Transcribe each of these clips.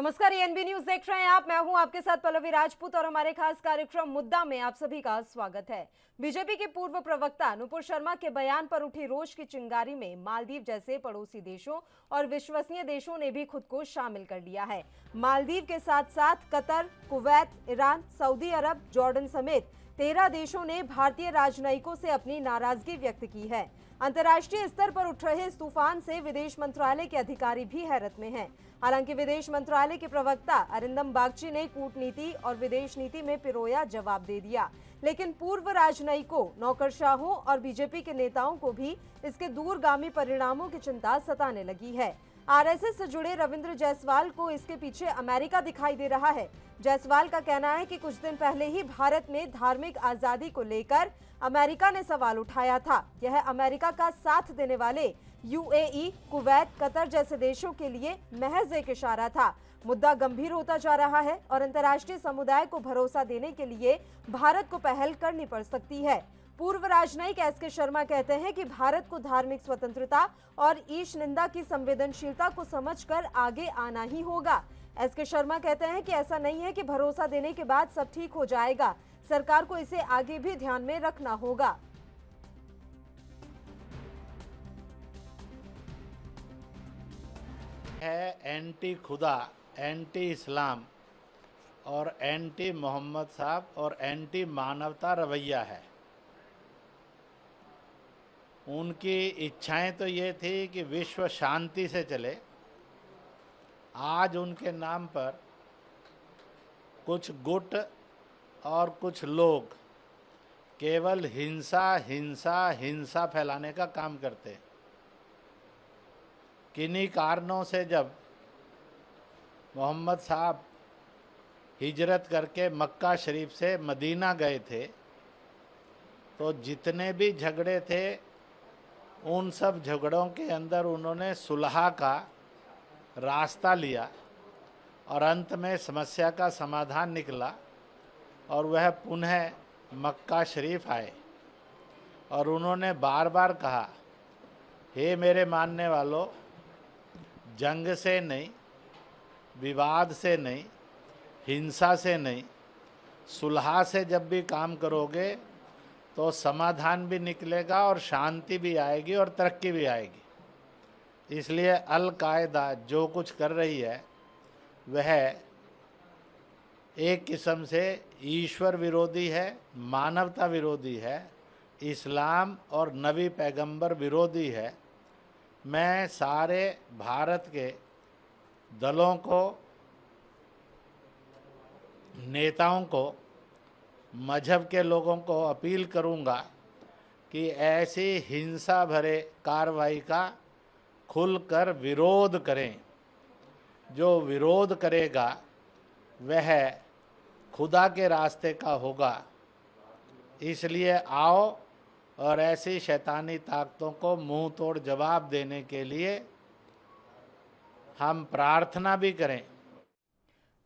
नमस्कार, ANB news देख रहे हैं आप। मैं हूं आपके साथ पल्लवी राजपूत और हमारे खास कार्यक्रम मुद्दा में आप सभी का स्वागत है। बीजेपी के पूर्व प्रवक्ता नुपुर शर्मा के बयान पर उठी रोष की चिंगारी में मालदीव जैसे पड़ोसी देशों और विश्वसनीय देशों ने भी खुद को शामिल कर लिया है। मालदीव के साथ साथ कतर, कुवैत, ईरान, सऊदी अरब, जॉर्डन समेत 13 देशों ने भारतीय राजनयिकों से अपनी नाराजगी व्यक्त की है। अंतर्राष्ट्रीय स्तर पर उठ रहे इस तूफान से विदेश मंत्रालय के अधिकारी भी हैरत में हैं। हालांकि विदेश मंत्रालय के प्रवक्ता अरिंदम बागची ने कूटनीति और विदेश नीति में पिरोया जवाब दे दिया, लेकिन पूर्व राजनयिकों, नौकरशाहों और बीजेपी के नेताओं को भी इसके दूरगामी परिणामों की चिंता सताने लगी है। आरएसएस से जुड़े रविंद्र जायसवाल को इसके पीछे अमेरिका दिखाई दे रहा है। जायसवाल का कहना है कि कुछ दिन पहले ही भारत में धार्मिक आजादी को लेकर अमेरिका ने सवाल उठाया था। यह अमेरिका का साथ देने वाले यूएई, कुवैत, कतर जैसे देशों के लिए महज एक इशारा था। मुद्दा गंभीर होता जा रहा है और अंतर्राष्ट्रीय समुदाय को भरोसा देने के लिए भारत को पहल करनी पड़ सकती है। पूर्व राजनयिक एसके शर्मा कहते हैं कि भारत को धार्मिक स्वतंत्रता और ईश निंदा की संवेदनशीलता को समझकर आगे आना ही होगा। एसके शर्मा कहते हैं कि ऐसा नहीं है कि भरोसा देने के बाद सब ठीक हो जाएगा। सरकार को इसे आगे भी ध्यान में रखना होगा। है एंटी खुदा, एंटी इस्लाम और एंटी मोहम्मद साहब और एंटी मानवता रवैया है। उनकी इच्छाएं तो ये थी कि विश्व शांति से चले। आज उनके नाम पर कुछ गुट और कुछ लोग केवल हिंसा हिंसा हिंसा फैलाने का काम करते हैं। किन्हीं कारणों से जब मोहम्मद साहब हिजरत करके मक्का शरीफ से मदीना गए थे तो जितने भी झगड़े थे उन सब झगड़ों के अंदर उन्होंने सुलह का रास्ता लिया और अंत में समस्या का समाधान निकला और वह पुनः मक्का शरीफ आए। और उन्होंने बार बार कहा, हे मेरे मानने वालों, जंग से नहीं, विवाद से नहीं, हिंसा से नहीं, सुलह से जब भी काम करोगे तो समाधान भी निकलेगा और शांति भी आएगी और तरक्की भी आएगी। इसलिए अल कायदा जो कुछ कर रही है वह एक किस्म से ईश्वर विरोधी है, मानवता विरोधी है, इस्लाम और नबी पैगंबर विरोधी है। मैं सारे भारत के दलों को, नेताओं को, मजहब के लोगों को अपील करूंगा कि ऐसी हिंसा भरे कार्रवाई का खुलकर विरोध करें। जो विरोध करेगा वह खुदा के रास्ते का होगा। इसलिए आओ और ऐसी शैतानी ताकतों को मुंह तोड़ जवाब देने के लिए हम प्रार्थना भी करें।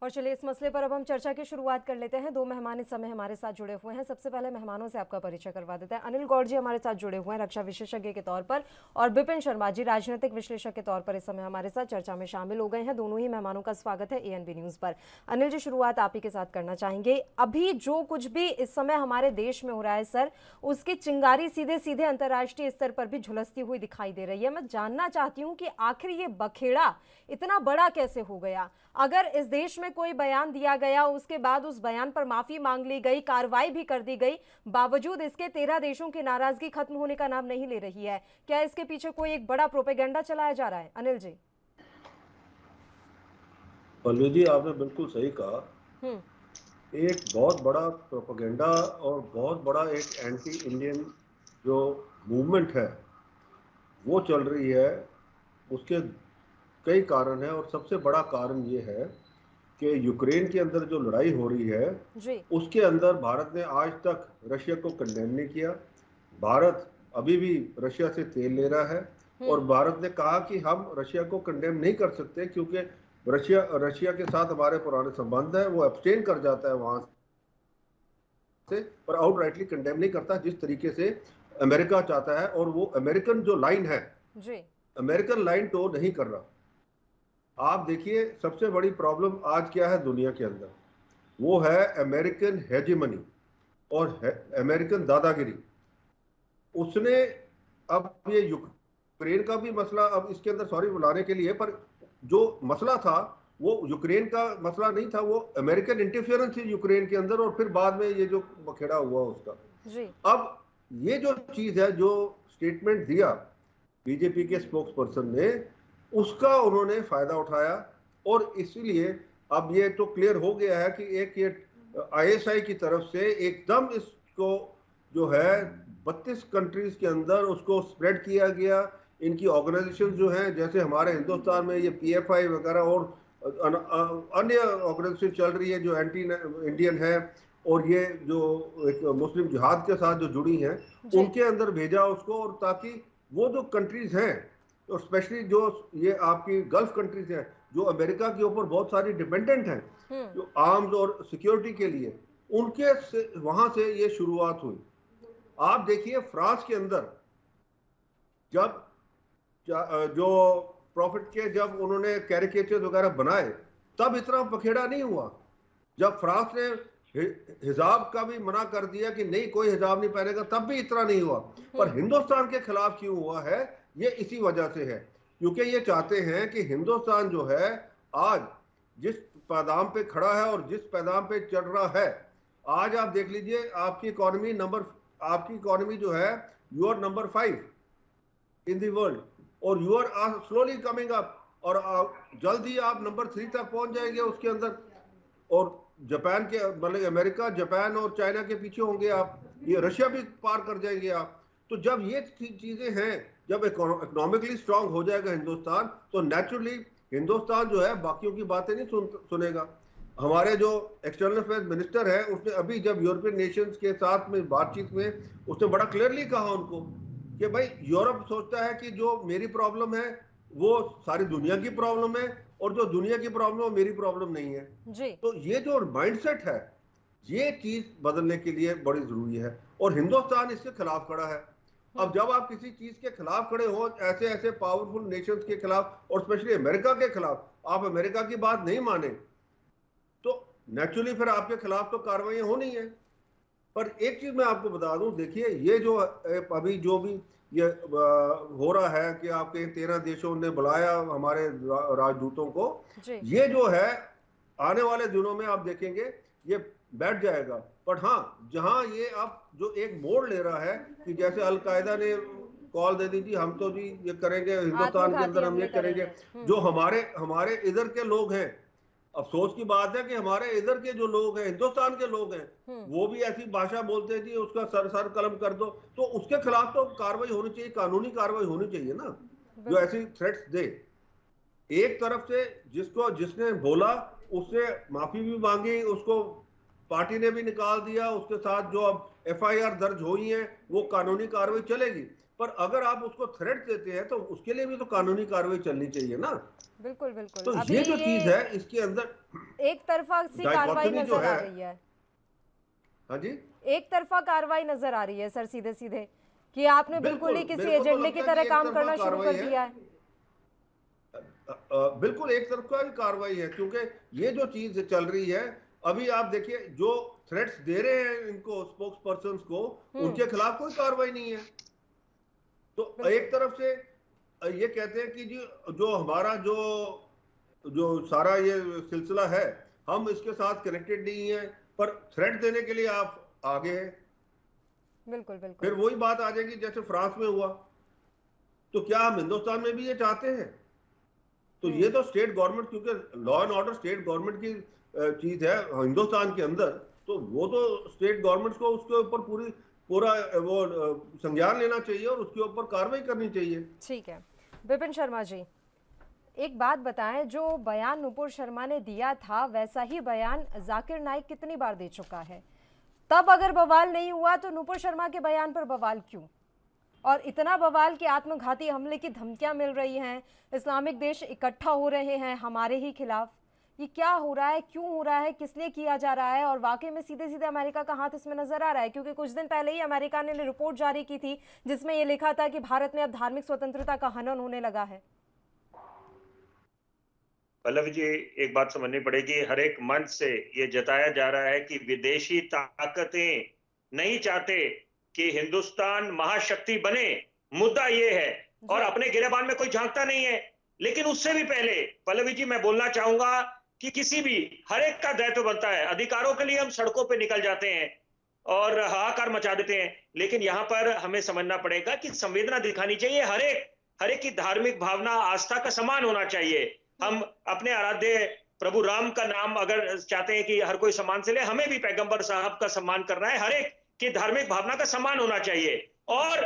और चलिए इस मसले पर अब हम चर्चा की शुरुआत कर लेते हैं। दो मेहमान इस समय हमारे साथ जुड़े हुए हैं। सबसे पहले मेहमानों से आपका परिचय करवा देते हैं। अनिल गौड़ जी हमारे साथ जुड़े हुए हैं रक्षा विशेषज्ञ के तौर पर, और विपिन शर्मा जी राजनीतिक विश्लेषक के तौर पर इस समय हमारे साथ चर्चा में शामिल हो गए हैं। दोनों ही मेहमानों का स्वागत है एएनबी न्यूज पर। अनिल जी, शुरुआत आप ही के साथ करना चाहेंगे। अभी जो कुछ भी इस समय हमारे देश में हो रहा है सर, उसकी चिंगारी सीधे सीधे अंतर्राष्ट्रीय स्तर पर भी झुलसती हुई दिखाई दे रही है। मैं जानना चाहती हूँ कि आखिर ये बखेड़ा इतना बड़ा कैसे हो गया? अगर इस देश में कोई बयान दिया गया, उसके बाद उस बयान पर माफी मांग ली गई, कार्रवाई भी कर दी गई, बावजूद इसके 13 देशों की नाराजगी खत्म होने का नाम नहीं ले रही है। क्या इसके पीछे कोई एक बड़ा प्रोपेगेंडा चलाया जा रहा है? अनिल जी। पल्लू जी, आपने बिल्कुल सही कहा। एक बहुत बड़ा प्रोपेगेंडा और बहुत बड़ा एक एंटी इंडियन जो मूवमेंट है वो चल रही है। उसके कई कारण हैं और सबसे बड़ा कारण ये है कि यूक्रेन के अंदर जो लड़ाई हो रही है उसके अंदर भारत ने आज तक रशिया को कंडेम नहीं किया। भारत अभी भी रशिया से तेल ले रहा है और भारत ने कहा कि हम रशिया को कंडेम नहीं कर सकते क्योंकि रशिया के साथ हमारे पुराने संबंध है। वो एब्सटेन कर जाता है वहां से, पर आउटराइटली कंडेम नहीं करता जिस तरीके से अमेरिका चाहता है। और वो अमेरिकन जो लाइन है, अमेरिकन लाइन तो नहीं कर रहा। आप देखिए सबसे बड़ी प्रॉब्लम आज क्या है दुनिया के अंदर, वो है अमेरिकन हेजिमनी और अमेरिकन दादागिरी। उसने अब ये यूक्रेन का भी मसला, अब इसके अंदर सॉरी बुलाने के लिए, पर जो मसला था वो यूक्रेन का मसला नहीं था, वो अमेरिकन इंटरफियरेंस थी यूक्रेन के अंदर, और फिर बाद में ये जो बखेड़ा हुआ उसका। जी। अब ये जो चीज है, जो स्टेटमेंट दिया बीजेपी के स्पोक्स पर्सन ने, उसका उन्होंने फायदा उठाया, और इसलिए अब ये तो क्लियर हो गया है कि एक ये आईएसआई की तरफ से एकदम इसको जो है 32 कंट्रीज के अंदर उसको स्प्रेड किया गया। इनकी ऑर्गेनाइजेशन जो हैं, जैसे हमारे हिंदुस्तान में ये पीएफआई वगैरह और अन्य ऑर्गेनाइजेशन चल रही है जो एंटी इंडियन है, और ये जो एक मुस्लिम जिहाद के साथ जो जुड़ी हैं, उनके अंदर भेजा उसको, और ताकि वो जो कंट्रीज हैं, और स्पेशली जो ये आपकी गल्फ कंट्रीज हैं जो अमेरिका के ऊपर बहुत सारी डिपेंडेंट हैं, जो आर्म्स और सिक्योरिटी के लिए, उनके से वहां से ये शुरुआत हुई। आप देखिए फ्रांस के अंदर जब जो प्रॉफिट के जब उन्होंने कैरिकेचर वगैरह बनाए, तब इतना पखेड़ा नहीं हुआ। जब फ्रांस ने हिजाब का भी मना कर दिया कि नहीं कोई हिजाब नहीं पहनेगा, तब भी इतना नहीं हुआ। पर हिंदुस्तान के खिलाफ क्यों हुआ है, ये इसी वजह से है, क्योंकि ये चाहते हैं कि हिंदुस्तान जो है आज जिस पैदाम पे खड़ा है और जिस पैदाम पे चल रहा है, आज आप देख लीजिए आपकी इकोनॉमी जो है, you are number 5 in the world, और you are slowly coming up, और जल्द ही आप नंबर 3 तक पहुंच जाएंगे उसके अंदर, और जापान के मतलब अमेरिका, जापान और चाइना के पीछे होंगे आप, ये रशिया भी पार कर जाएंगे आप। तो जब ये चीजें हैं, जब इकोनॉमिकली स्ट्रांग हो जाएगा हिंदुस्तान, तो नेचुरली हिंदुस्तान जो है बाकियों की बातें नहीं सुनेगा। हमारे जो एक्सटर्नल अफेयर्स मिनिस्टर है, उसने अभी जब यूरोपियन नेशंस के साथ में बातचीत में उसने बड़ा क्लियरली कहा उनको कि भाई यूरोप सोचता है कि जो मेरी प्रॉब्लम है वो सारी दुनिया की प्रॉब्लम है, और जो दुनिया की प्रॉब्लम है मेरी प्रॉब्लम नहीं है जी। तो ये जो माइंडसेट है, ये चीज बदलने के लिए बड़ी जरूरी है, और हिंदुस्तान इसके खिलाफ खड़ा है। अब जब आप किसी चीज के खिलाफ खड़े हो, ऐसे ऐसे पावरफुल नेशंस के खिलाफ, और स्पेशली अमेरिका के खिलाफ, आप अमेरिका की बात नहीं माने, तो नेचुरली फिर आपके खिलाफ तो कार्रवाई होनी है। पर एक चीज मैं आपको बता दूं, देखिए ये जो अभी जो भी ये हो रहा है कि आपके 13 देशों ने बुलाया हमारे राजदूतों को, ये जो है आने वाले दिनों में आप देखेंगे ये बैठ जाएगा। पर हाँ, जहां ये अब जो एक मोड़ ले रहा है कि जैसे अलकायदा ने कॉल दे दी थी, हम तो जी ये करेंगे हिंदुस्तान के अंदर, हम ये करेंगे, जो हमारे इधर के लोग हैं, अफसोस की बात है कि हमारे इधर के जो लोग हैं, हिंदुस्तान के लोग हैं, वो भी ऐसी भाषा बोलते हैं जी उसका सर कलम कर दो, तो उसके खिलाफ तो कार्रवाई होनी चाहिए, कानूनी कार्रवाई होनी चाहिए ना, जो ऐसी थ्रेट्स दे। एक तरफ से जिसने बोला उससे माफी भी मांगी, उसको पार्टी ने भी निकाल दिया, उसके साथ जो अब एफआईआर दर्ज हुई है वो कानूनी कार्रवाई चलेगी। पर अगर आप उसको थ्रेट देते हैं तो उसके लिए भी तो कानूनी कार्रवाई चलनी चाहिए ना। बिल्कुल बिल्कुल। तो ये जो चीज है इसके अंदर एक तरफा सी कार्रवाई नजर आ रही है। हाँ जी, एक तरफा कार्रवाई नजर आ रही है सर, सीधे सीधे कि आपने बिल्कुल ही किसी एजेंडे की तरह काम करना शुरू कर दिया है। बिल्कुल एक तरफा ही कार्रवाई है, क्योंकि ये जो चीज चल रही है, अभी आप देखिए जो थ्रेट्स दे रहे हैं इनको स्पोक्स पर्सन को, उनके खिलाफ कोई कार्रवाई नहीं है। तो एक तरफ से ये कहते हैं कि जी जो हमारा जो सारा ये सिलसिला है, हम इसके साथ कनेक्टेड नहीं है, पर थ्रेट देने के लिए आप आगे हैं। बिल्कुल बिल्कुल। फिर वही बात आ जाएगी जैसे फ्रांस में हुआ, तो क्या हम हिंदुस्तान में भी ये चाहते हैं? तो ये तो स्टेट गवर्नमेंट, क्योंकि law and order state government की चीज है हिंदुस्तान के अंदर, तो वो तो स्टेट गवर्नमेंट को उसके ऊपर पूरा वो संज्ञान लेना चाहिए और उसके ऊपर कार्रवाई करनी चाहिए। ठीक है विपिन शर्मा जी, एक बात बताएं, जो बयान नुपुर शर्मा ने दिया था वैसा ही बयान जाकिर नाइक कितनी बार दे चुका है? तब अगर बवाल नहीं हुआ तो नुपुर शर्मा के बयान पर बवाल क्यों? और इतना बवाल कि आत्मघाती हमले की धमकियां मिल रही हैं, इस्लामिक देश इकट्ठा हो रहे हैं हमारे ही खिलाफ। ये क्या हो रहा है, क्यों हो रहा है, किस लिए किया जा रहा है? और वाकई में सीधे सीधे अमेरिका का हाथ इसमें नजर आ रहा है, क्योंकि कुछ दिन पहले ही अमेरिका ने रिपोर्ट जारी की थी जिसमें ये लिखा था कि भारत में अब धार्मिक स्वतंत्रता का हनन होने लगा है। पल्लवी जी, एक बात समझनी पड़ेगी, हर एक मंच से ये जताया जा रहा है कि विदेशी ताकतें नहीं चाहते कि हिंदुस्तान महाशक्ति बने। मुद्दा ये है, और जी। अपने गिरेबान में कोई झांकता नहीं है। लेकिन उससे भी पहले पल्लवी जी मैं बोलना चाहूंगा कि किसी भी, हर एक का दायित्व बनता है। अधिकारों के लिए हम सड़कों पे निकल जाते हैं और हाहाकार मचा देते हैं, लेकिन यहाँ पर हमें समझना पड़ेगा कि संवेदना दिखानी चाहिए। हर एक की धार्मिक भावना, आस्था का सम्मान होना चाहिए। हम अपने आराध्य प्रभु राम का नाम अगर चाहते हैं कि हर कोई सम्मान से ले, हमें भी पैगंबर साहब का सम्मान करना है। हर एक की धार्मिक भावना का सम्मान होना चाहिए। और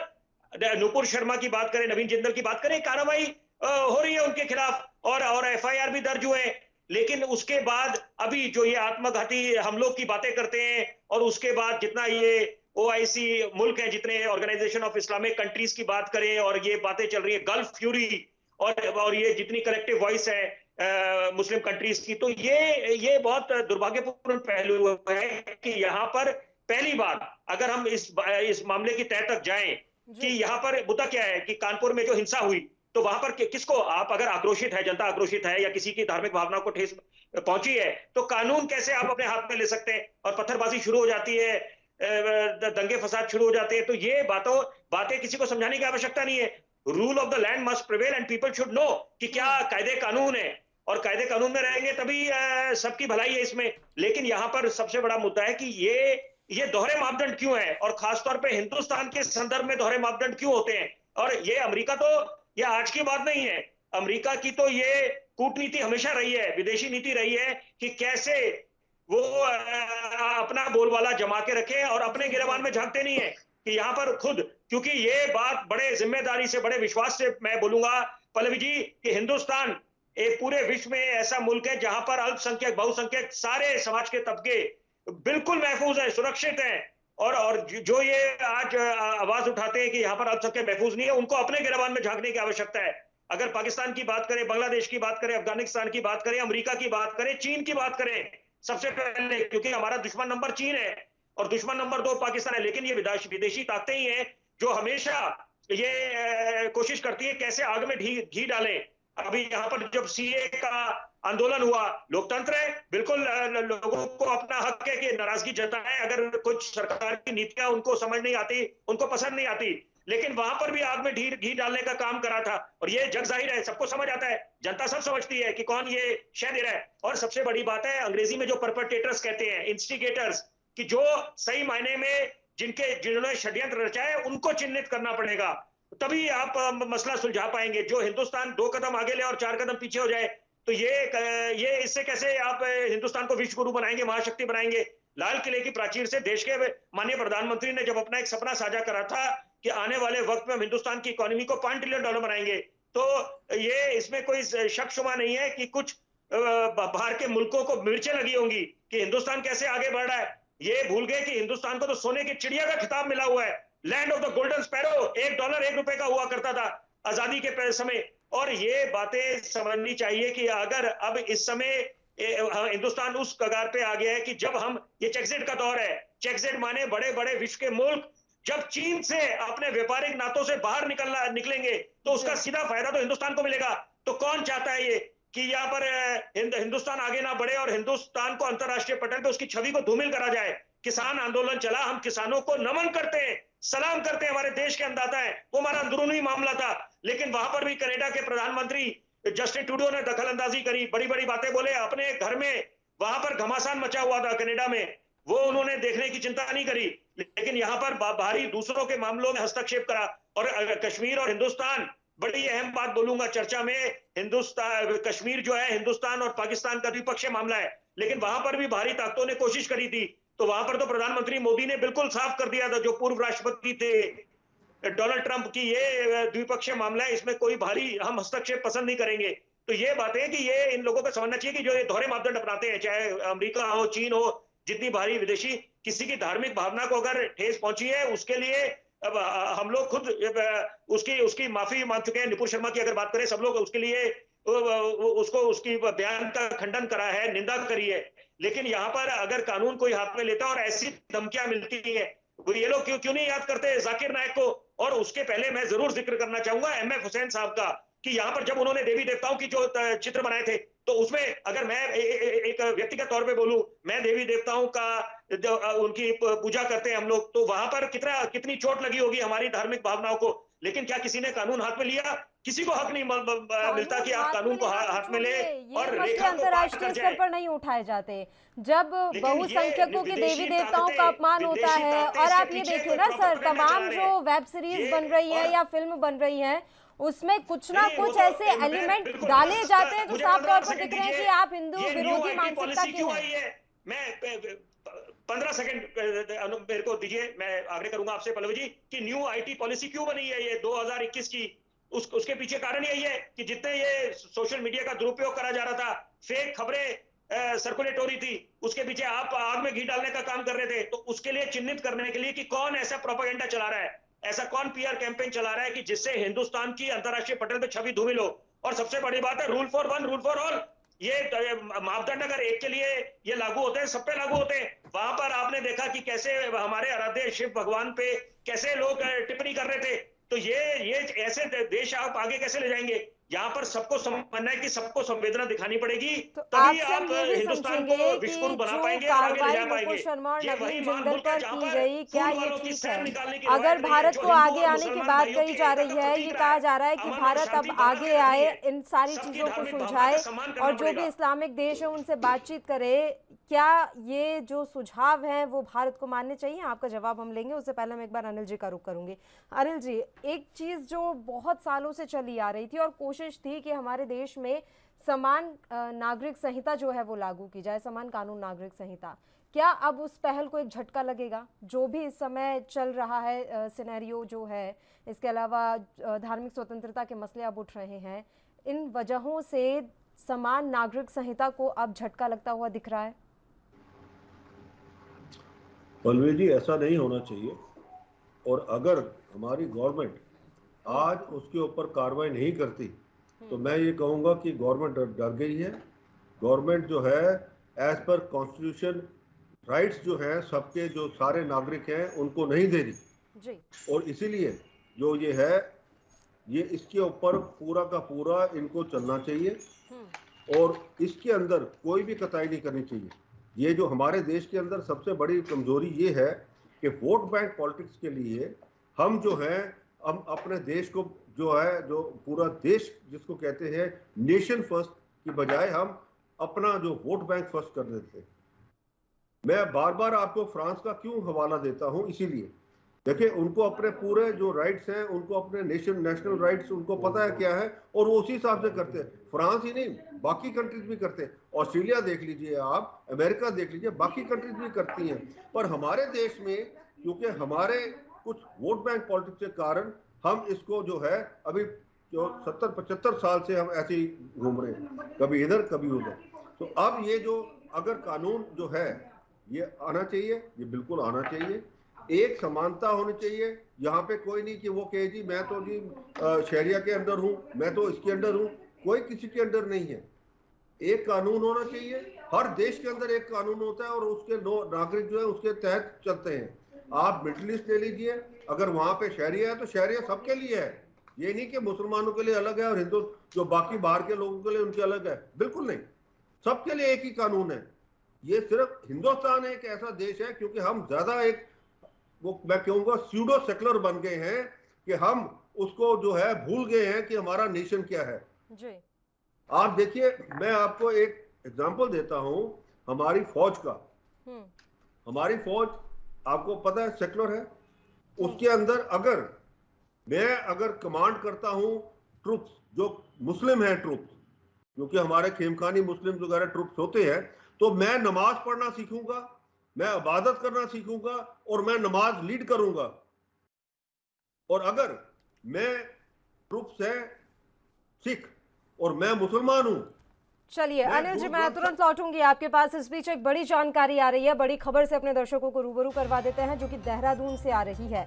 नुपुर शर्मा की बात करें, नवीन जिंदल की बात करें, कार्रवाई हो रही है उनके खिलाफ और एफआईआर भी दर्ज हुए। लेकिन उसके बाद अभी जो ये आत्मघाती हमलों की बातें करते हैं, और उसके बाद जितना ये ओआईसी मुल्क है, जितने ऑर्गेनाइजेशन ऑफ इस्लामिक कंट्रीज की बात करें, और ये बातें चल रही है गल्फ फ्यूरी, और ये जितनी कलेक्टिव वॉइस है मुस्लिम कंट्रीज की, तो ये बहुत दुर्भाग्यपूर्ण पहलू है कि यहाँ पर पहली बार अगर हम इस मामले की तह तक जाएं कि यहाँ पर मुद्दा क्या है कि कानपुर में जो हिंसा हुई, तो वहां पर किसको, आप अगर आक्रोशित है, जनता आक्रोशित है, या किसी की धार्मिक भावना को ठेस पहुंची है, तो कानून कैसे आप अपने हाथ में ले सकते हैं? और पत्थरबाजी शुरू हो जाती है, दंगे फसाद शुरू हो जाते हैं। तो ये बातें किसी को समझाने की आवश्यकता नहीं है। Rule of the land must prevail and people should know कि क्या कायदे कानून है, और कायदे कानून में रहेंगे तभी सबकी भलाई है इसमें। लेकिन यहाँ पर सबसे बड़ा मुद्दा है कि ये दोहरे मापदंड क्यों है, और खासतौर पे हिंदुस्तान के संदर्भ में दोहरे मापदंड क्यों होते हैं? और ये अमेरिका तो ये आज की बात नहीं है। अमेरिका की तो ये कूटनीति हमेशा रही है, विदेशी नीति रही है कि कैसे वो अपना बोलबाला जमा के रखे, और अपने गिरेबान में झांकते नहीं है कि यहाँ पर खुद, क्योंकि ये बात बड़े जिम्मेदारी से, बड़े विश्वास से मैं बोलूंगा पल्लवी जी, कि हिंदुस्तान एक पूरे विश्व में ऐसा मुल्क है जहां पर अल्पसंख्यक, बहुसंख्यक, सारे समाज के तबके बिल्कुल महफूज है, सुरक्षित है। और जो ये आज आवाज उठाते हैं कि यहाँ पर अल्पसंख्यक महफूज नहीं है, उनको अपने गिरेबान में झांकने की आवश्यकता है। अगर पाकिस्तान की बात करें, बांग्लादेश की बात करें, अफगानिस्तान की बात करें, अमेरिका की बात करें, चीन की बात करें सबसे पहले, क्योंकि हमारा दुश्मन नंबर चीन है और दुश्मन नंबर 2 पाकिस्तान है। लेकिन ये विदेशी ताकतें ही हैं जो हमेशा ये कोशिश करती है कैसे आग में घी डालें। अभी यहाँ पर जब सीए का आंदोलन हुआ, लोकतंत्र है, बिल्कुल लोगों को अपना हक है कि नाराजगी जताएं अगर कुछ सरकार की नीतियां उनको समझ नहीं आती, उनको पसंद नहीं आती। लेकिन वहां पर भी आग में घी डालने का काम करा था, और ये जग जाहिर है, सबको समझ आता है, जनता सब समझती है कि कौन ये शह दे रहा है। और सबसे बड़ी बात है, अंग्रेजी में जो परपेट्रेटर्स कहते हैं, इंस्टिगेटर्स, कि जो सही मायने में जिन्होंने षड्यंत्र रचा है उनको चिन्हित करना पड़ेगा, तभी आप मसला सुलझा पाएंगे। जो हिंदुस्तान 2 कदम आगे ले और 4 कदम पीछे हो जाए, तो ये इससे कैसे आप हिंदुस्तान को विश्व गुरु बनाएंगे, महाशक्ति बनाएंगे? लाल किले की प्राचीर से देश के माननीय प्रधानमंत्री ने जब अपना एक सपना साझा करा था कि आने वाले वक्त में हम हिंदुस्तान की इकोनॉमी को $5 ट्रिलियन बनाएंगे, तो ये इसमें कोई शक शुबा नहीं है कि कुछ बाहर के मुल्कों को मिर्चें लगी होंगी कि हिंदुस्तान कैसे आगे बढ़ रहा है। ये भूल गए कि हिंदुस्तान को तो सोने की चिड़िया का खिताब मिला हुआ है, land of the golden sparrow. $1 1 रुपए का हुआ करता था आजादी के समय। और ये बातें समझनी चाहिए कि अगर अब इस समय हिंदुस्तान उस कगार पे आ गया है कि जब हम, ये चेकजेट का दौर है, चेकजेट माने बड़े बड़े विश्व के मुल्क जब चीन से अपने व्यापारिक नातों से बाहर निकलेंगे, तो उसका सीधा फायदा तो हिंदुस्तान को मिलेगा। तो कौन चाहता है ये कि यहाँ पर हिंदुस्तान आगे ना बढ़े और हिंदुस्तान को अंतरराष्ट्रीय पटल पे उसकी छवि को धूमिल करा जाए? किसान आंदोलन चला, हम किसानों को नमन करते हैं, सलाम करते हैं, हमारे देश के अन्नदाता है, वो हमारा अंदरूनी मामला था। लेकिन वहां पर भी कनाडा के प्रधानमंत्री जस्टिन ट्रूडो ने दखल अंदाजी करी, बड़ी बड़ी बातें बोले, अपने घर में वहां पर घमासान मचा हुआ था कनाडा में, वो उन्होंने देखने की चिंता नहीं करी। लेकिन यहाँ पर बाहरी दूसरों के मामलों में हस्तक्षेप करा। और कश्मीर और हिंदुस्तान, बड़ी अहम बात बोलूंगा चर्चा में, हिंदुस्तान, कश्मीर जो है हिंदुस्तान और पाकिस्तान का द्विपक्षीय मामला है, लेकिन वहां पर भी बाहरी ताकतों ने कोशिश करी थी। तो वहां पर तो प्रधानमंत्री मोदी ने बिल्कुल साफ कर दिया था, जो पूर्व राष्ट्रपति थे डोनाल्ड ट्रंप, की ये द्विपक्षीय मामला है, इसमें कोई भारी हम हस्तक्षेप पसंद नहीं करेंगे। तो ये बातें कि ये इन लोगों को समझना चाहिए कि जो ये दोहरे मापदंड अपनाते हैं, चाहे अमेरिका हो, चीन हो, जितनी भारी विदेशी, किसी की धार्मिक भावना को अगर ठेस पहुंची है, उसके लिए अब हम लोग खुद उसकी माफी मांग चुके हैं। नुपुर शर्मा की अगर बात करें, सब लोग उसके लिए उसको उसकी बयान का खंडन करा है, निंदा करी है। लेकिन यहाँ पर अगर कानून कोई हाथ में लेता और ऐसी धमकियां मिलती है, ये लोग क्यों नहीं याद करते जाकिर नायक को? और उसके पहले मैं जरूर जिक्र करना चाहूंगा एमएफ हुसैन साहब का, कि यहाँ पर जब उन्होंने देवी देवताओं की जो चित्र बनाए थे, तो उसमें अगर मैं एक व्यक्तिगत तौर पे बोलूं, मैं देवी देवताओं का जो उनकी पूजा करते हैं हम लोग, तो वहां पर कितनी चोट लगी होगी हमारी धार्मिक भावनाओं को। लेकिन क्या किसी ने कानून हाथ में लिया? किसी को हक नहीं मिलता कि आप कानून को हाथ में ले और मसले रेखा को पार अंतर्राष्ट्रीय कर स्तर जाए। पर नहीं उठाए जाते। जब लेकिन बहुसंख्यकों के विदेशी देवी देवताओं का ताकतें- अपमान होता विदेशी है, ताकतें और इसके आप ये पीछे देखिए कोई ना सर, प्रोपेगेंडा तमाम चला रहे जो हैं। वेब सीरीज ये बन रही है और- या फिल्म बन रही है, उसमें कुछ ना नहीं, वो कुछ तो ऐसे मैं एलिमेंट बिल्कुल डाले बस- जाते हैं जो मुझे साफ 15 तौर पर सेकंड दिख रहे हैं कि दीजिए। आप हिंदू ये न्यू विरोधी आईटी मानसिकता पॉलिसी के क्यों हैं। आई है? मैं 15 सेकंड मेरे को दीजिए, मैं आग्रह करूंगा आपसे पल्लवी जी कि न्यू आईटी पॉलिसी क्यों बनी है ये 2021 की। उसके पीछे कारण यही है कि जितने ये सोशल मीडिया का दुरुपयोग करा जा रहा था, फेक खबरें सर्कुलेट हो रही थी, उसके पीछे आप आग में घी डालने का काम कर रहे थे। तो उसके लिए चिन्हित करने के लिए कि कौन ऐसा प्रोपेगेंडा चला रहा है, ऐसा कौन पीआर कैंपेन चला रहा है कि जिससे हिंदुस्तान की अंतरराष्ट्रीय पटल पे छवि धूमिल हो। और सबसे बड़ी बात है, rule for one rule for all. ये मापदंड अगर एक के लिए ये लागू होते हैं, सब पे लागू होते हैं। वहां पर आपने देखा कि कैसे हमारे आराध्य शिव भगवान पे कैसे लोग टिप्पणी कर रहे थे। तो ये ऐसे देश आप आगे कैसे ले जाएंगे? यहाँ पर सबको समझना है कि सबको संवेदना दिखानी पड़ेगी, तो तभी आपसे आप ये भी हिंदुस्तान समझेंगे को कि विश्वगुरु बना जो पाएंगे और आगे ले कार्रवाई जा पाएंगे। नुपुर शर्मा और ये वही नवीन महान जिंदल मुल्क है पर जहाँ की पर गई, क्या फूल ये वालों की ठीक सैर है? निकालने की अगर रवायत रही है, भारत जो को हिंदू आगे और आने की मुसलमान बात भाइयों कही की जा एकता रही का है, प्रतीक ये रहा कहा है। जा रहा है कि अमन और भारत शांति अब बना आगे के रखनी आए, है। इन सारी सबकी चीजों को धार्मिक भावना सुलझाए का सम्मान करना और जो भी पड़ेगा। इस्लामिक देश है उनसे बातचीत करे। क्या ये जो सुझाव हैं वो भारत को मानने चाहिए? आपका जवाब हम लेंगे, उससे पहले मैं एक बार अनिल जी का रुख करूंगी। अनिल जी, एक चीज जो बहुत सालों से चली आ रही थी और कोशिश थी कि हमारे देश में समान नागरिक संहिता जो है वो लागू की जाए, समान कानून नागरिक संहिता, क्या अब उस पहल को एक झटका लगेगा? जो भी इस समय चल रहा है सिनेरियो जो है, इसके अलावा धार्मिक स्वतंत्रता के मसले अब उठ रहे हैं, इन वजहों से समान नागरिक संहिता को अब झटका लगता हुआ दिख रहा है? पल्लवी जी, ऐसा नहीं होना चाहिए। और अगर हमारी गवर्नमेंट आज उसके ऊपर कार्रवाई नहीं करती तो मैं ये कहूँगा कि गवर्नमेंट डर गई है। गवर्नमेंट जो है एज पर कॉन्स्टिट्यूशन राइट्स जो है सबके, जो सारे नागरिक हैं उनको नहीं दे रही जी। और इसीलिए जो ये है, ये इसके ऊपर पूरा का पूरा इनको चलना चाहिए और इसके अंदर कोई भी कताई नहीं करनी चाहिए। ये जो हमारे देश के अंदर सबसे बड़ी कमजोरी ये है कि वोट बैंक पॉलिटिक्स के लिए हम जो है, हम अपने देश को जो है, जो पूरा देश जिसको कहते हैं नेशन फर्स्ट की बजाय हम अपना जो वोट बैंक फर्स्ट कर देते हैं। मैं बार बार आपको फ्रांस का क्यों हवाला देता हूं, इसीलिए देखिए उनको अपने पूरे जो राइट्स हैं, उनको अपने नेशनल राइट्स उनको पता है क्या है और वो उसी हिसाब से करते हैं। फ्रांस ही नहीं, बाकी कंट्रीज भी करते हैं। ऑस्ट्रेलिया देख लीजिए आप, अमेरिका देख लीजिए, बाकी कंट्रीज भी करती हैं। पर हमारे देश में क्योंकि हमारे कुछ वोट बैंक पॉलिटिक्स के कारण हम इसको जो है अभी जो 70-75 साल से हम ऐसे ही घूम रहे हैं, कभी इधर कभी उधर। तो अब ये जो अगर कानून जो है ये आना चाहिए, ये बिल्कुल आना चाहिए। एक समानता होनी चाहिए। यहाँ पे कोई नहीं कि वो कहे जी मैं तो जी शरिया के अंडर हूँ, मैं तो इसके अंडर हूँ। कोई किसी के अंडर नहीं है। एक कानून होना चाहिए। हर देश के अंदर एक कानून होता है और उसके नागरिक जो है उसके तहत चलते हैं। आप मिडिल ईस्ट ले लीजिए, अगर वहां पे शरिया है तो शरिया सबके लिए है। ये नहीं कि मुसलमानों के लिए अलग है और हिंदू जो बाकी बाहर के लोगों के लिए उनके अलग है, बिल्कुल नहीं। सबके लिए एक ही कानून है। ये सिर्फ हिंदुस्तान एक ऐसा देश है क्योंकि हम ज्यादा एक वो मैं कहूंगा स्यूडो सेकुलर बन गए हैं कि हम उसको जो है भूल गए हैं कि हमारा नेशन क्या है जी। आप देखिए, मैं आपको एक एग्जांपल देता हूं हमारी फौज का। हमारी फौज आपको पता है सेकुलर है। उसके अंदर अगर कमांड करता हूं ट्रुप्स जो मुस्लिम है, ट्रुप्स क्योंकि हमारे खेमखानी मुस्लिम वगैरह ट्रुप्स होते हैं, तो मैं नमाज पढ़ना सीखूंगा, मैं इबादत करना सीखूंगा और मैं नमाज लीड करूंगा। और अगर मैं ट्रुप्स है सिख और मैं मुसलमान हूं। चलिए अनिल जी, मैं तुरंत लौटूंगी आपके पास। इस बीच एक बड़ी जानकारी आ रही है, बड़ी खबर से अपने दर्शकों को रूबरू करवा देते हैं, जो कि देहरादून से आ रही है।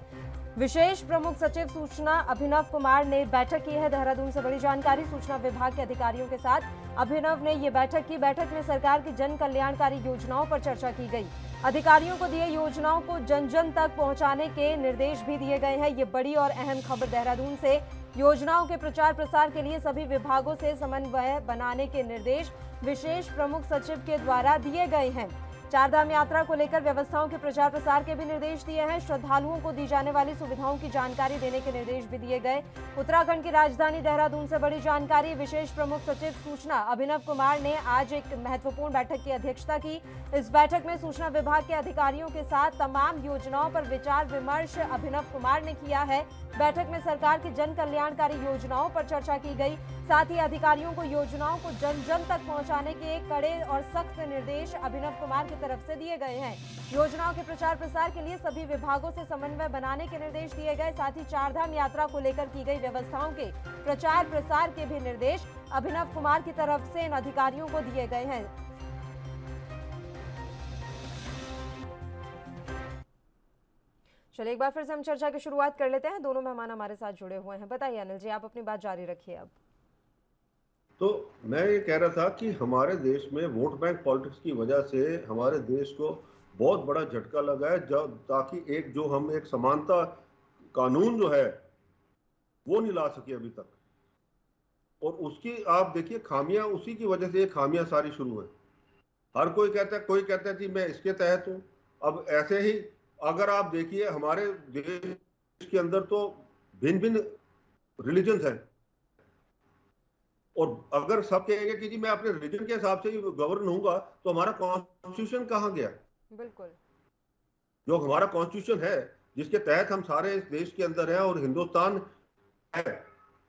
विशेष प्रमुख सचिव सूचना अभिनव कुमार ने बैठक की है देहरादून से। बड़ी जानकारी सूचना विभाग के अधिकारियों के साथ अभिनव ने ये बैठक की। बैठक में सरकार की जन कल्याणकारी योजनाओं पर चर्चा की गई। अधिकारियों को दिए योजनाओं को जन जन तक पहुंचाने के निर्देश भी दिए गए हैं। ये बड़ी और अहम खबर देहरादून से। योजनाओं के प्रचार प्रसार के लिए सभी विभागों से समन्वय बनाने के निर्देश विशेष प्रमुख सचिव के द्वारा दिए गए हैं। चारधाम यात्रा को लेकर व्यवस्थाओं के प्रचार प्रसार के भी निर्देश दिए हैं। श्रद्धालुओं को दी जाने वाली सुविधाओं की जानकारी देने के निर्देश भी दिए गए। उत्तराखंड की राजधानी देहरादून से बड़ी जानकारी। विशेष प्रमुख सचिव सूचना अभिनव कुमार ने आज एक महत्वपूर्ण बैठक की अध्यक्षता की। इस बैठक में सूचना विभाग के अधिकारियों के साथ तमाम योजनाओं पर विचार विमर्श अभिनव कुमार ने किया है। बैठक में सरकार की जन कल्याणकारी योजनाओं पर चर्चा की गई। साथ ही अधिकारियों को योजनाओं को जन जन तक पहुंचाने के कड़े और सख्त निर्देश अभिनव कुमार की तरफ से दिए गए हैं। योजनाओं के प्रचार प्रसार के लिए सभी विभागों से समन्वय बनाने के निर्देश दिए गए। साथ ही चारधाम यात्रा को लेकर की गई व्यवस्थाओं के प्रचार प्रसार के भी निर्देश अभिनव कुमार की तरफ से इन अधिकारियों को दिए गए हैं। चलिए एक बार फिर से हम चर्चा की शुरुआत कर लेते हैं। दोनों मेहमान हमारे साथ जुड़े हुए हैं। बताइए अनिल जी, आप अपनी बात जारी रखिए। अब तो मैं ये कह रहा था कि हमारे देश में वोट बैंक पॉलिटिक्स की वजह से हमारे देश को बहुत बड़ा झटका लगा है, जब ताकि हम एक समानता कानून जो है वो नहीं ला सके अभी तक। और उसकी आप देखिए खामियां, उसी की वजह से ये खामियां सारी शुरू है। हर कोई कहता है कि मैं इसके तहत हूं। अब ऐसे ही अगर आप देखिए हमारे देश के अंदर तो भिन्न भिन्न रिलीजन्स हैं, और अगर सब कहेंगे कि जी मैं अपने रिलीजन के हिसाब से गवर्न होऊंगा, तो हमारा कॉन्स्टिट्यूशन कहाँ गया? बिल्कुल, जो हमारा कॉन्स्टिट्यूशन है जिसके तहत हम सारे इस देश के अंदर हैं और हिंदुस्तान है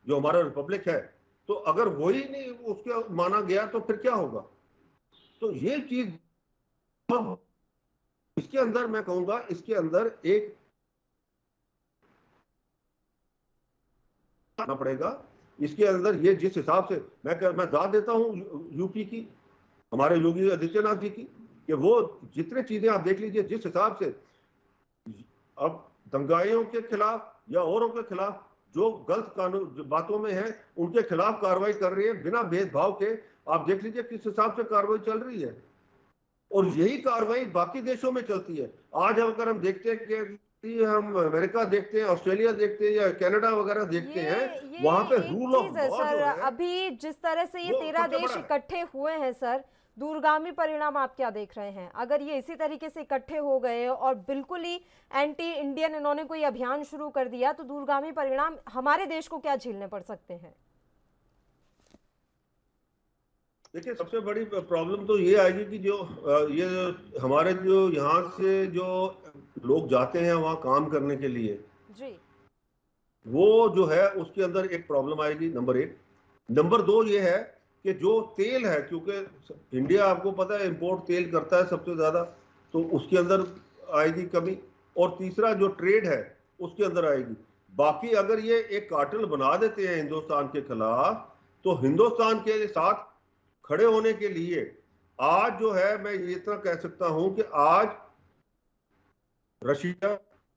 जो हमारा रिपब्लिक है, तो अगर वही नहीं उसके माना गया तो फिर क्या होगा? तो ये चीज इसके अंदर मैं कहूंगा, इसके अंदर एक आना पड़ेगा। इसके अंदर ये जिस हिसाब से मैं दाद देता हूं यूपी की, हमारे योगी आदित्यनाथ जी की, कि वो जितने चीजें आप देख लीजिए, जिस हिसाब से अब दंगाइयों के खिलाफ या औरों के खिलाफ जो गलत कानून बातों में है उनके खिलाफ कार्रवाई कर रही है बिना भेदभाव के। आप देख लीजिए किस हिसाब से कार्रवाई चल रही है, और यही कार्रवाई बाकी देशों में चलती है। आज अगर हम देखते हैं कि हम अमेरिका देखते हैं, ऑस्ट्रेलिया देखते हैं या कनाडा वगैरह देखते हैं, वहां पे रूल ऑफ लॉ सर, जो है, अभी जिस तरह से ये 13 देश इकट्ठे हुए हैं सर, दूरगामी परिणाम आप क्या देख रहे हैं? अगर ये इसी तरीके से इकट्ठे हो गए और बिल्कुल ही एंटी इंडियन इन्होंने कोई अभियान शुरू कर दिया, तो दूरगामी परिणाम हमारे देश को क्या झेलने पड़ सकते हैं? देखिए सबसे बड़ी प्रॉब्लम तो ये आएगी कि जो ये हमारे जो यहाँ से जो लोग जाते हैं वहाँ काम करने के लिए जी, वो जो है उसके अंदर एक प्रॉब्लम आएगी, नंबर 1। नंबर 2 ये है कि जो तेल है, क्योंकि इंडिया आपको पता है इंपोर्ट तेल करता है सबसे ज्यादा, तो उसके अंदर आएगी कमी। और तीसरा जो ट्रेड है उसके अंदर आएगी। बाकी अगर ये एक कार्टेल बना देते हैं हिंदुस्तान के खिलाफ, तो हिंदुस्तान के साथ खड़े होने के लिए आज जो है मैं ये इतना कह सकता हूं कि आज रशिया,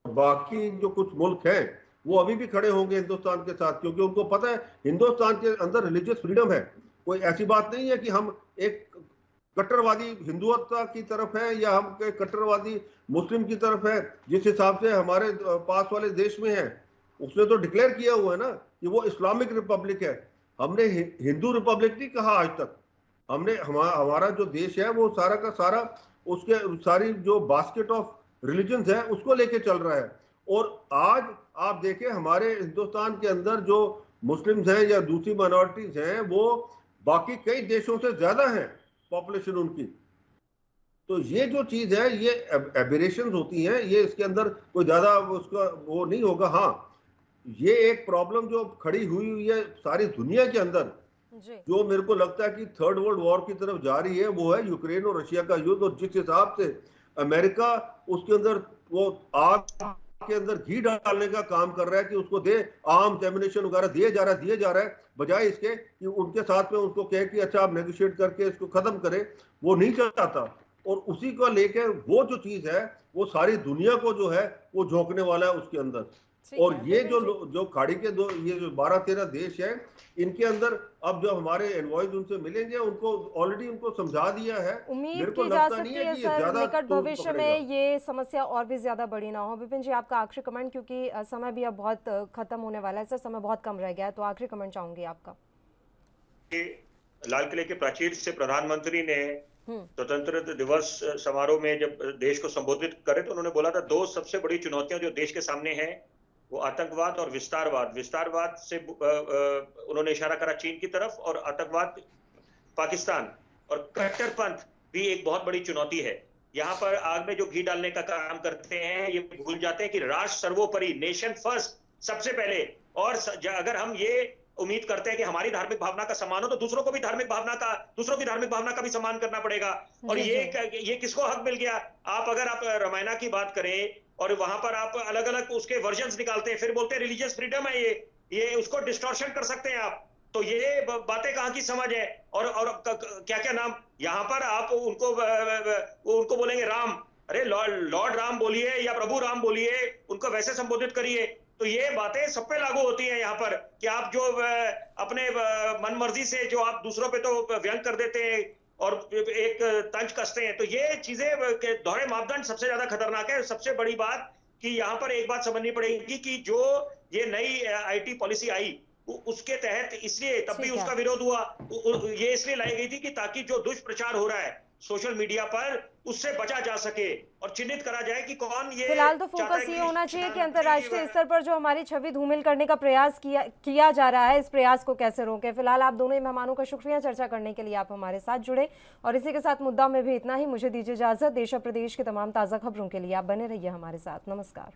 बाकी जो कुछ मुल्क हैं वो अभी भी खड़े होंगे हिंदुस्तान के साथ, क्योंकि उनको पता है हिंदुस्तान के अंदर रिलीजियस फ्रीडम है। कोई ऐसी बात नहीं है कि हम एक कट्टरवादी हिंदुत्व की तरफ है या हम कट्टरवादी मुस्लिम की तरफ है। जिस हिसाब से हमारे पास वाले देश में है, उसने तो डिक्लेयर किया हुआ है ना कि वो इस्लामिक रिपब्लिक है। हमने हिंदू रिपब्लिक नहीं कहा आज तक। हमने हमारा जो देश है वो सारा का सारा उसके सारी जो बास्केट ऑफ रिलीजन्स है उसको लेके चल रहा है। और आज आप देखें हमारे हिंदुस्तान के अंदर जो मुस्लिम्स हैं या दूसरी माइनॉरिटीज हैं वो बाकी कई देशों से ज्यादा है पॉपुलेशन उनकी। तो ये जो चीज है ये एबरेशंस होती हैं, ये इसके अंदर कोई ज्यादा उसका वो नहीं होगा। हाँ, ये एक प्रॉब्लम जो खड़ी हुई है सारी दुनिया के अंदर, जो मेरे को लगता है कि थर्ड वर्ल्ड वॉर की तरफ जा रही है, वो है यूक्रेन और रशिया का युद्ध। और जिस हिसाब से अमेरिका उसके अंदर वो आग के अंदर घी डालने का काम कर रहा है कि उसको दे आर्म्स एम्युनिशन वगैरह दिए जा रहा है, बजाय इसके कि उनके साथ में उसको कहे कि अच्छा आप नेगोशिएट करके इसको खत्म करें, वो नहीं चाहता। और उसी को लेकर वो जो चीज है वो सारी दुनिया को जो है वो झोंकने वाला है उसके अंदर। ठीक और है, ये विपिन जी। जो खाड़ी के ये जो 12-13 देश हैं, इनके अंदर अब जो हमारे एनवॉयज उनसे मिलेंगे, उनको ऑलरेडी उनको समझा दिया है। उम्मीद मेरे को की जा लगता नहीं सकती है है कि ये सर ज्यादा निकट तूल भविष्य पकड़ेगा। में ये समस्या और भी ज्यादा बड़ी ना हो। विपिन जी, आपका आखिरी कमेंट, क्योंकि समय भी अब बहुत खत्म होने वाला है सर, समय बहुत कम रह गया है, तो आखिरी कमेंट चाहूंगी आपका। लाल किले के प्राचीर से प्रधानमंत्री ने हम्म। स्वतंत्रता दिवस समारोह में जब देश को संबोधित करे तो उन्होंने बोला था दो सबसे बड़ी चुनौतियां जो देश के सामने हैं वो आतंकवाद और विस्तारवाद। विस्तारवाद से उन्होंने इशारा करा चीन की तरफ, और आतंकवाद पाकिस्तान, और कट्टरपंथ भी एक बहुत बड़ी चुनौती है। यहाँ पर आग में जो घी डालने का काम करते हैं, ये भूल जाते हैं कि राष्ट्र सर्वोपरि, नेशन फर्स्ट सबसे पहले। और अगर हम ये उम्मीद करते हैं कि हमारी धार्मिक भावना का सम्मान हो तो दूसरों की धार्मिक भावना का भी सम्मान करना पड़ेगा। और ये किसको हक मिल गया? अगर आप रामायण की बात करें और वहां पर आप अलग अलग उसके वर्जन्स निकालते हैं, फिर बोलते हैं रिलीजियस फ्रीडम है, ये उसको डिस्टॉर्शन कर सकते हैं आप। तो ये बातें कहाँ की समझ है? और क्या क्या नाम यहाँ पर आप उनको बोलेंगे राम, अरे लॉर्ड राम बोलिए या प्रभु राम बोलिए, उनको वैसे संबोधित करिए। तो ये बातें सब पे लागू होती हैं यहाँ पर कि आप जो अपने मन मर्जी से जो आप दूसरों पे तो व्यंग कर देते हैं और एक तंज कसते हैं। तो ये चीजें दोहरे मापदंड सबसे ज्यादा खतरनाक है। सबसे बड़ी बात कि यहाँ पर एक बात समझनी पड़ेगी कि जो ये नई आईटी पॉलिसी आई उसके तहत, इसलिए तब भी उसका विरोध हुआ, ये इसलिए लाई गई थी कि ताकि जो दुष्प्रचार हो रहा है सोशल मीडिया पर उससे बचा जा सके और चिन्हित करा जाए कि कौन ये। फिलहाल तो फोकस ये होना चाहिए कि अंतर्राष्ट्रीय स्तर पर जो हमारी छवि धूमिल करने का प्रयास किया जा रहा है, इस प्रयास को कैसे रोकें। फिलहाल आप दोनों ही मेहमानों का शुक्रिया चर्चा करने के लिए, आप हमारे साथ जुड़े। और इसी के साथ मुद्दा में भी इतना ही। मुझे दीजिए इजाजत। देश और प्रदेश की तमाम ताज़ा खबरों के लिए आप बने रहिए हमारे साथ। नमस्कार।